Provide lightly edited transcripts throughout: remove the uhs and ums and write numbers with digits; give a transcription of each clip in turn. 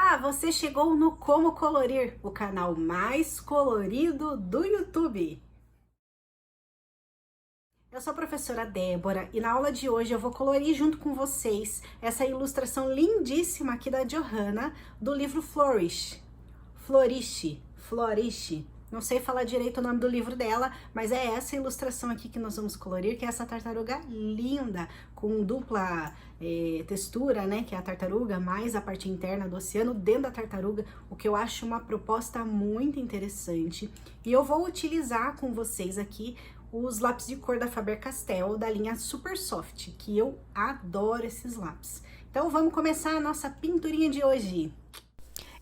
Olá, você chegou no Como Colorir, o canal mais colorido do YouTube. Eu sou a professora Débora e na aula de hoje eu vou colorir junto com vocês essa ilustração lindíssima aqui da Johanna do livro Flourish. Flourish. Não sei falar direito o nome do livro dela, mas é essa ilustração aqui que nós vamos colorir, que é essa tartaruga linda, com dupla textura, né, que é a tartaruga, mais a parte interna do oceano dentro da tartaruga, o que eu acho uma proposta muito interessante. E eu vou utilizar com vocês aqui os lápis de cor da Faber-Castell, da linha Super Soft, que eu adoro esses lápis. Então vamos começar a nossa pinturinha de hoje.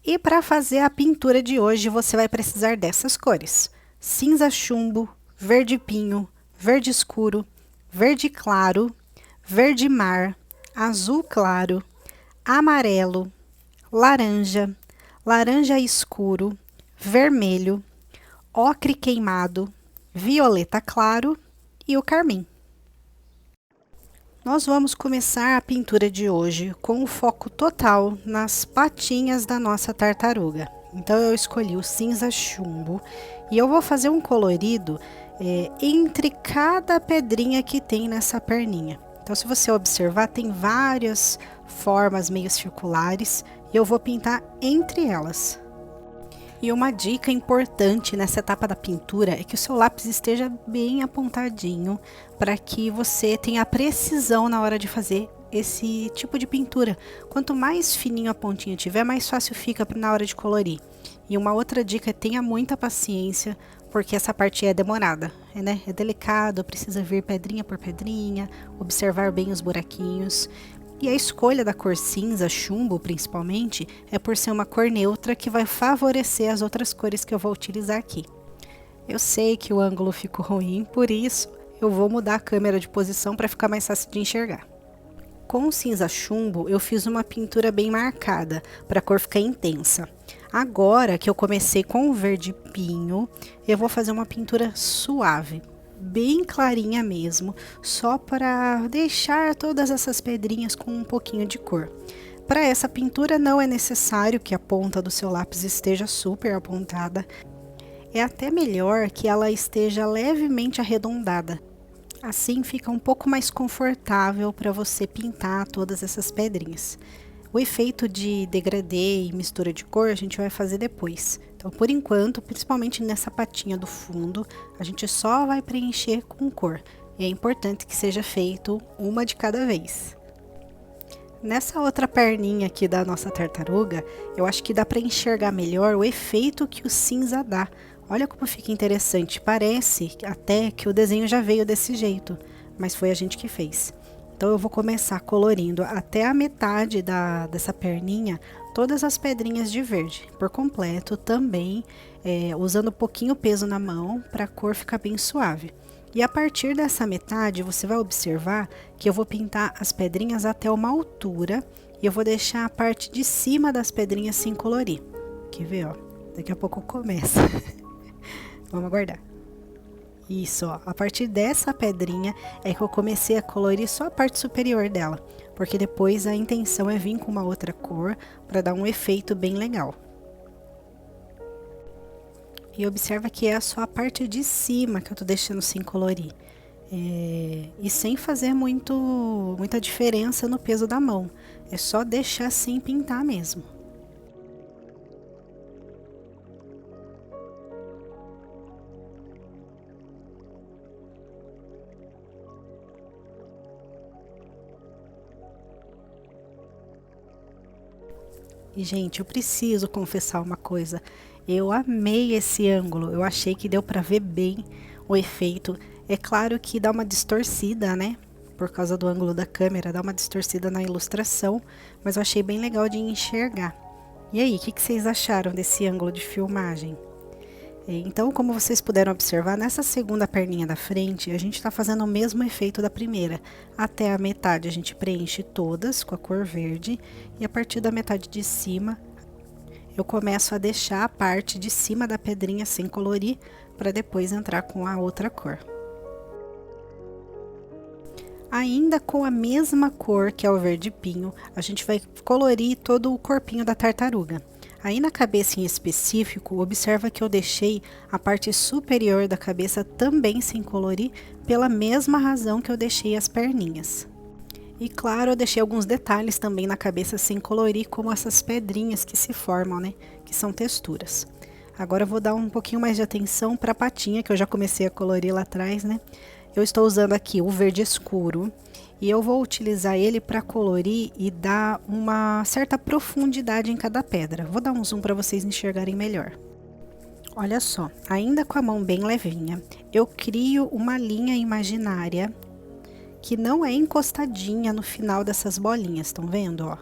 E para fazer a pintura de hoje, você vai precisar dessas cores: cinza chumbo, verde pinho, verde escuro, verde claro, verde mar, azul claro, amarelo, laranja, laranja escuro, vermelho, ocre queimado, violeta claro e o carmim. Nós vamos começar a pintura de hoje com o foco total nas patinhas da nossa tartaruga. Então eu escolhi o cinza chumbo e eu vou fazer um colorido entre cada pedrinha que tem nessa perninha. Então se você observar, tem várias formas meio circulares e eu vou pintar entre elas. E uma dica importante nessa etapa da pintura é que o seu lápis esteja bem apontadinho para que você tenha precisão na hora de fazer esse tipo de pintura. Quanto mais fininho a pontinha tiver, mais fácil fica na hora de colorir. E uma outra dica é tenha muita paciência, porque essa parte é demorada, né? É delicado, precisa vir pedrinha por pedrinha, observar bem os buraquinhos. E a escolha da cor cinza, chumbo principalmente, é por ser uma cor neutra que vai favorecer as outras cores que eu vou utilizar aqui. Eu sei que o ângulo ficou ruim, por isso eu vou mudar a câmera de posição para ficar mais fácil de enxergar. Com o cinza chumbo, eu fiz uma pintura bem marcada, para a cor ficar intensa. Agora que eu comecei com o verde pinho, eu vou fazer uma pintura suave, bem clarinha mesmo, só para deixar todas essas pedrinhas com um pouquinho de cor. Para essa pintura não é necessário que a ponta do seu lápis esteja super apontada, é até melhor que ela esteja levemente arredondada. Assim fica um pouco mais confortável para você pintar todas essas pedrinhas. O efeito de degradê e mistura de cor a gente vai fazer depois. Então, por enquanto, principalmente nessa patinha do fundo, a gente só vai preencher com cor. E é importante que seja feito uma de cada vez. Nessa outra perninha aqui da nossa tartaruga, eu acho que dá para enxergar melhor o efeito que o cinza dá. Olha como fica interessante, parece até que o desenho já veio desse jeito, mas foi a gente que fez. Então eu vou começar colorindo até a metade dessa perninha, todas as pedrinhas de verde, por completo também, usando pouquinho peso na mão para a cor ficar bem suave. E a partir dessa metade, você vai observar que eu vou pintar as pedrinhas até uma altura e eu vou deixar a parte de cima das pedrinhas sem colorir. Quer ver, ó? Daqui a pouco começa. Vamos aguardar. Isso, ó, a partir dessa pedrinha é que eu comecei a colorir só a parte superior dela, porque depois a intenção é vir com uma outra cor para dar um efeito bem legal. E observa que é só a parte de cima que eu tô deixando sem colorir. E sem fazer muita diferença no peso da mão, é só deixar sem pintar mesmo. E, gente, eu preciso confessar uma coisa. Eu amei esse ângulo. Eu achei que deu para ver bem o efeito. É claro que dá uma distorcida, né? Por causa do ângulo da câmera, dá uma distorcida na ilustração. Mas eu achei bem legal de enxergar. E aí, o que vocês acharam desse ângulo de filmagem? Então, como vocês puderam observar, nessa segunda perninha da frente, a gente está fazendo o mesmo efeito da primeira. Até a metade a gente preenche todas com a cor verde, e a partir da metade de cima, eu começo a deixar a parte de cima da pedrinha sem colorir, para depois entrar com a outra cor. Ainda com a mesma cor que é o verde pinho, a gente vai colorir todo o corpinho da tartaruga. Aí na cabeça em específico, observa que eu deixei a parte superior da cabeça também sem colorir, pela mesma razão que eu deixei as perninhas. E claro, eu deixei alguns detalhes também na cabeça sem colorir, como essas pedrinhas que se formam, né? Que são texturas. Agora eu vou dar um pouquinho mais de atenção para a patinha, que eu já comecei a colorir lá atrás, né? Eu estou usando aqui o verde escuro e eu vou utilizar ele para colorir e dar uma certa profundidade em cada pedra. Vou dar um zoom para vocês enxergarem melhor. Olha só, ainda com a mão bem levinha, eu crio uma linha imaginária que não é encostadinha no final dessas bolinhas, estão vendo, ó?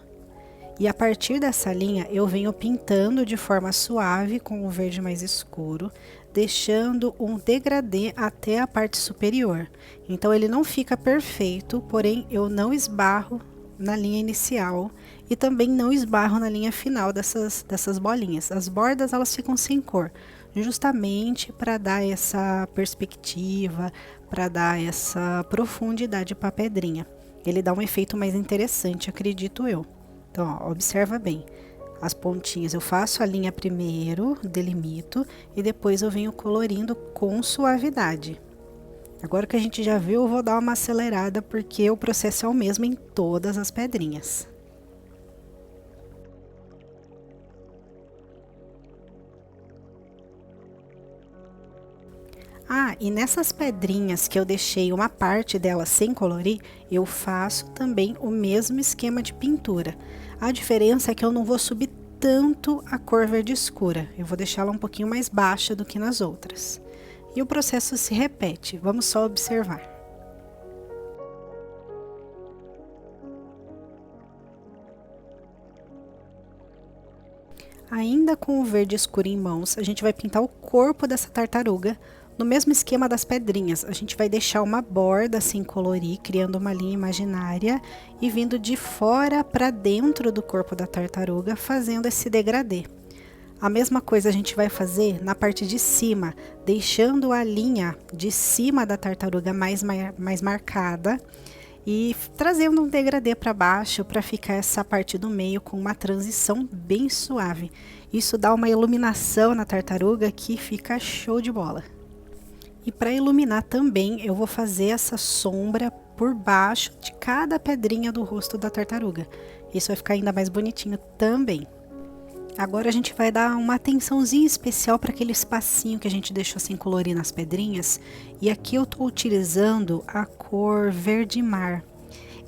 E a partir dessa linha eu venho pintando de forma suave com o verde mais escuro, deixando um degradê até a parte superior. Então ele não fica perfeito, porém eu não esbarro na linha inicial e também não esbarro na linha final dessas bolinhas. As bordas elas ficam sem cor, justamente para dar essa perspectiva, para dar essa profundidade para a pedrinha. Ele dá um efeito mais interessante, acredito eu. Então, ó, observa bem, as pontinhas eu faço a linha primeiro, delimito, e depois eu venho colorindo com suavidade. Agora que a gente já viu, eu vou dar uma acelerada, porque o processo é o mesmo em todas as pedrinhas. Ah, e nessas pedrinhas que eu deixei uma parte delas sem colorir, eu faço também o mesmo esquema de pintura. A diferença é que eu não vou subir tanto a cor verde escura, eu vou deixá-la um pouquinho mais baixa do que nas outras. E o processo se repete, vamos só observar. Ainda com o verde escuro em mãos, a gente vai pintar o corpo dessa tartaruga. No mesmo esquema das pedrinhas, a gente vai deixar uma borda sem colorir, criando uma linha imaginária e vindo de fora para dentro do corpo da tartaruga, fazendo esse degradê. A mesma coisa a gente vai fazer na parte de cima, deixando a linha de cima da tartaruga mais marcada e trazendo um degradê para baixo para ficar essa parte do meio com uma transição bem suave. Isso dá uma iluminação na tartaruga que fica show de bola. E para iluminar também, eu vou fazer essa sombra por baixo de cada pedrinha do rosto da tartaruga. Isso vai ficar ainda mais bonitinho também. Agora a gente vai dar uma atençãozinha especial para aquele espacinho que a gente deixou sem colorir nas pedrinhas. E aqui eu estou utilizando a cor verde mar.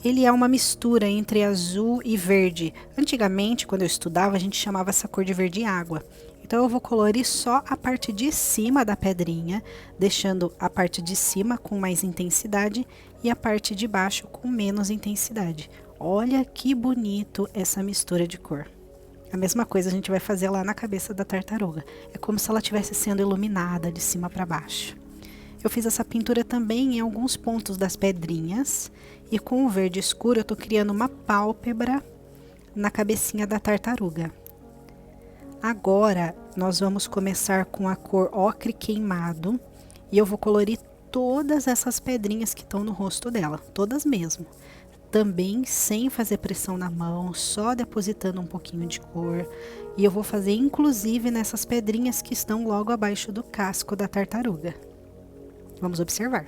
Ele é uma mistura entre azul e verde. Antigamente, quando eu estudava, a gente chamava essa cor de verde água. Então eu vou colorir só a parte de cima da pedrinha, deixando a parte de cima com mais intensidade e a parte de baixo com menos intensidade. Olha que bonito essa mistura de cor. A mesma coisa a gente vai fazer lá na cabeça da tartaruga. É como se ela estivesse sendo iluminada de cima para baixo. Eu fiz essa pintura também em alguns pontos das pedrinhas. E com o verde escuro eu tô criando uma pálpebra na cabecinha da tartaruga. Agora nós vamos começar com a cor ocre queimado. E eu vou colorir todas essas pedrinhas que estão no rosto dela. Todas mesmo. Também sem fazer pressão na mão, só depositando um pouquinho de cor. E eu vou fazer inclusive nessas pedrinhas que estão logo abaixo do casco da tartaruga. Vamos observar.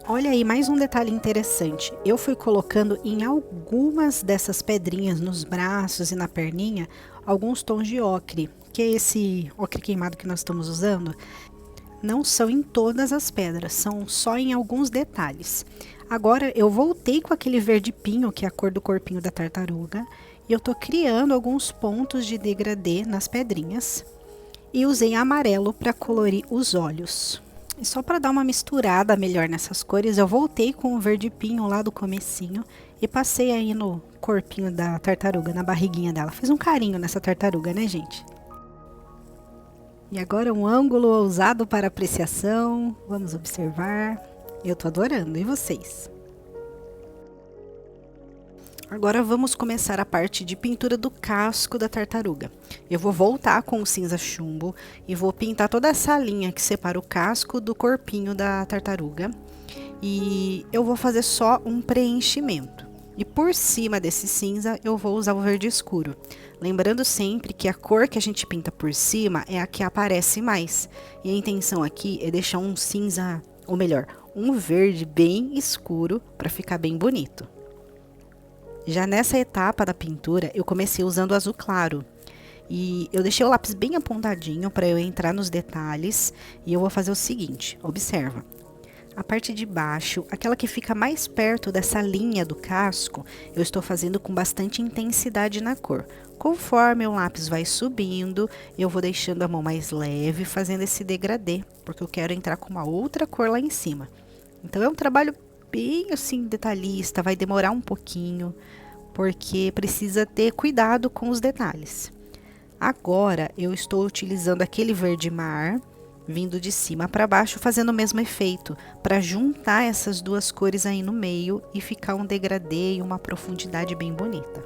Olha aí, mais um detalhe interessante. Eu fui colocando em algumas dessas pedrinhas, nos braços e na perninha, alguns tons de ocre, que é esse ocre queimado que nós estamos usando. Não são em todas as pedras, são só em alguns detalhes. Agora eu voltei com aquele verde pinho, que é a cor do corpinho da tartaruga, e eu tô criando alguns pontos de degradê nas pedrinhas. E usei amarelo para colorir os olhos. E só para dar uma misturada melhor nessas cores, eu voltei com o verde pinho lá do comecinho e passei aí no corpinho da tartaruga, na barriguinha dela. Fiz um carinho nessa tartaruga, né, gente? E agora um ângulo ousado para apreciação. Vamos observar. Eu tô adorando, e vocês? Agora vamos começar a parte de pintura do casco da tartaruga. Eu vou voltar com o cinza chumbo e vou pintar toda essa linha que separa o casco do corpinho da tartaruga. E eu vou fazer só um preenchimento. E por cima desse cinza eu vou usar o verde escuro. Lembrando sempre que a cor que a gente pinta por cima é a que aparece mais. E a intenção aqui é deixar um cinza, ou melhor, um verde bem escuro para ficar bem bonito. Já nessa etapa da pintura, eu comecei usando o azul claro. E eu deixei o lápis bem apontadinho para eu entrar nos detalhes. E eu vou fazer o seguinte, observa. A parte de baixo, aquela que fica mais perto dessa linha do casco, eu estou fazendo com bastante intensidade na cor. Conforme o lápis vai subindo, eu vou deixando a mão mais leve, fazendo esse degradê, porque eu quero entrar com uma outra cor lá em cima. Então é um trabalho bem assim detalhista, vai demorar um pouquinho, porque precisa ter cuidado com os detalhes. Agora eu estou utilizando aquele verde mar, vindo de cima para baixo, fazendo o mesmo efeito, para juntar essas duas cores aí no meio e ficar um degradê e uma profundidade bem bonita.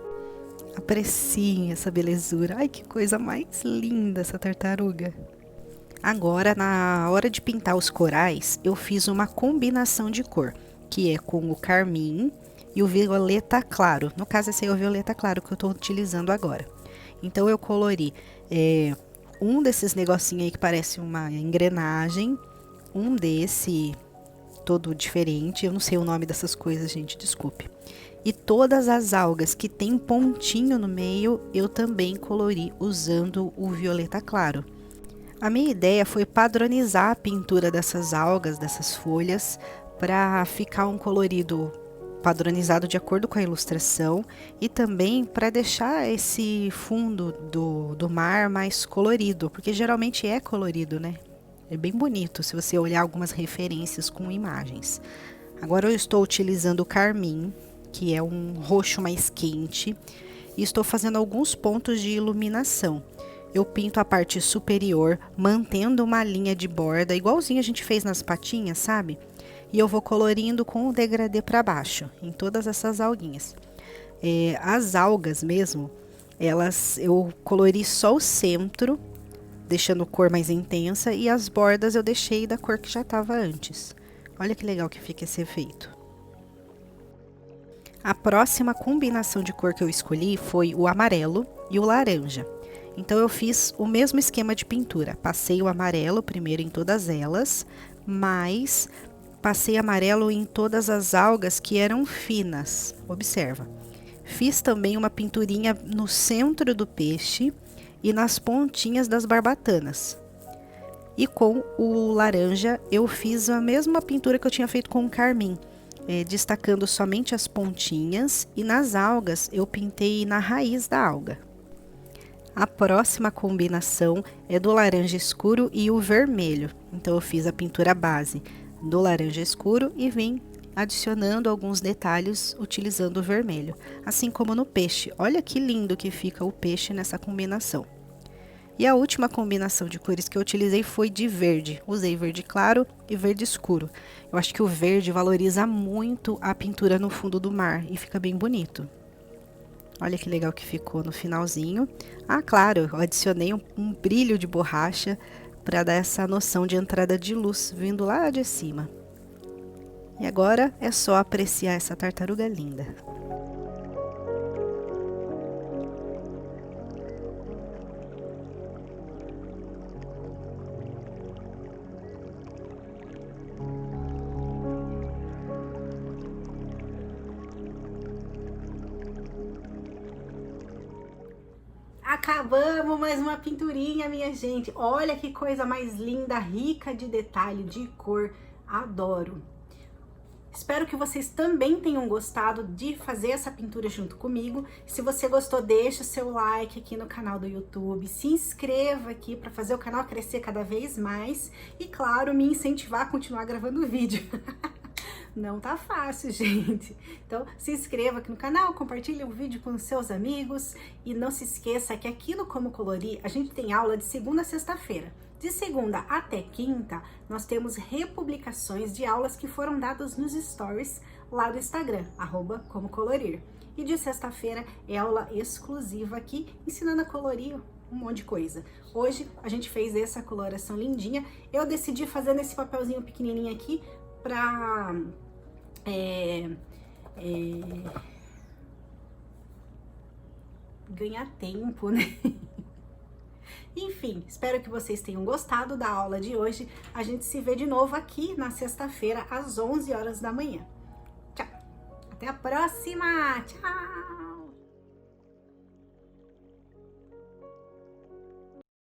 Apreciem essa belezura. Ai, que coisa mais linda essa tartaruga! Agora, na hora de pintar os corais, eu fiz uma combinação de cor, que é com o carmim e o violeta claro. No caso, esse aí é o violeta claro que eu estou utilizando agora. Então, eu colori um desses negocinhos aí que parece uma engrenagem, um desse todo diferente, eu não sei o nome dessas coisas, gente, desculpe. E todas as algas que tem pontinho no meio, eu também colori usando o violeta claro. A minha ideia foi padronizar a pintura dessas algas, dessas folhas, para ficar um colorido padronizado de acordo com a ilustração e também para deixar esse fundo do mar mais colorido, porque geralmente é colorido, né? É bem bonito se você olhar algumas referências com imagens. Agora eu estou utilizando o carmim, que é um roxo mais quente, e estou fazendo alguns pontos de iluminação. Eu pinto a parte superior, mantendo uma linha de borda, igualzinho a gente fez nas patinhas, sabe? E eu vou colorindo com o degradê para baixo, em todas essas alguinhas. As algas mesmo, eu colori só o centro, deixando a cor mais intensa, e as bordas eu deixei da cor que já estava antes. Olha que legal que fica esse efeito. A próxima combinação de cor que eu escolhi foi o amarelo e o laranja. Então eu fiz o mesmo esquema de pintura. Passei o amarelo primeiro em todas elas, mas passei amarelo em todas as algas que eram finas. Observa. Fiz também uma pinturinha no centro do peixe e nas pontinhas das barbatanas. E com o laranja eu fiz a mesma pintura que eu tinha feito com o carmim, destacando somente as pontinhas, e nas algas eu pintei na raiz da alga. A próxima combinação é do laranja escuro e o vermelho. Então eu fiz a pintura base do laranja escuro e vim adicionando alguns detalhes utilizando o vermelho. Assim como no peixe. Olha que lindo que fica o peixe nessa combinação. E a última combinação de cores que eu utilizei foi de verde. Usei verde claro e verde escuro. Eu acho que o verde valoriza muito a pintura no fundo do mar e fica bem bonito. Olha que legal que ficou no finalzinho. Ah, claro, eu adicionei um brilho de borracha para dar essa noção de entrada de luz vindo lá de cima. E agora é só apreciar essa tartaruga linda. Acabamos mais uma pinturinha, minha gente. Olha que coisa mais linda, rica de detalhe, de cor. Adoro. Espero que vocês também tenham gostado de fazer essa pintura junto comigo. Se você gostou, deixa o seu like aqui no canal do YouTube. Se inscreva aqui para fazer o canal crescer cada vez mais. E, claro, me incentivar a continuar gravando vídeo. Não tá fácil, gente. Então, se inscreva aqui no canal, compartilhe o vídeo com os seus amigos e não se esqueça que aqui no Como Colorir a gente tem aula de segunda a sexta-feira. De segunda até quinta, nós temos republicações de aulas que foram dadas nos stories lá do Instagram, @comocolorir. E de sexta-feira é aula exclusiva aqui, ensinando a colorir um monte de coisa. Hoje a gente fez essa coloração lindinha. Eu decidi fazer nesse papelzinho pequenininho aqui pra... ganhar tempo, né? Enfim, espero que vocês tenham gostado da aula de hoje. A gente se vê de novo aqui na sexta-feira, às 11 horas da manhã. Tchau! Até a próxima! Tchau!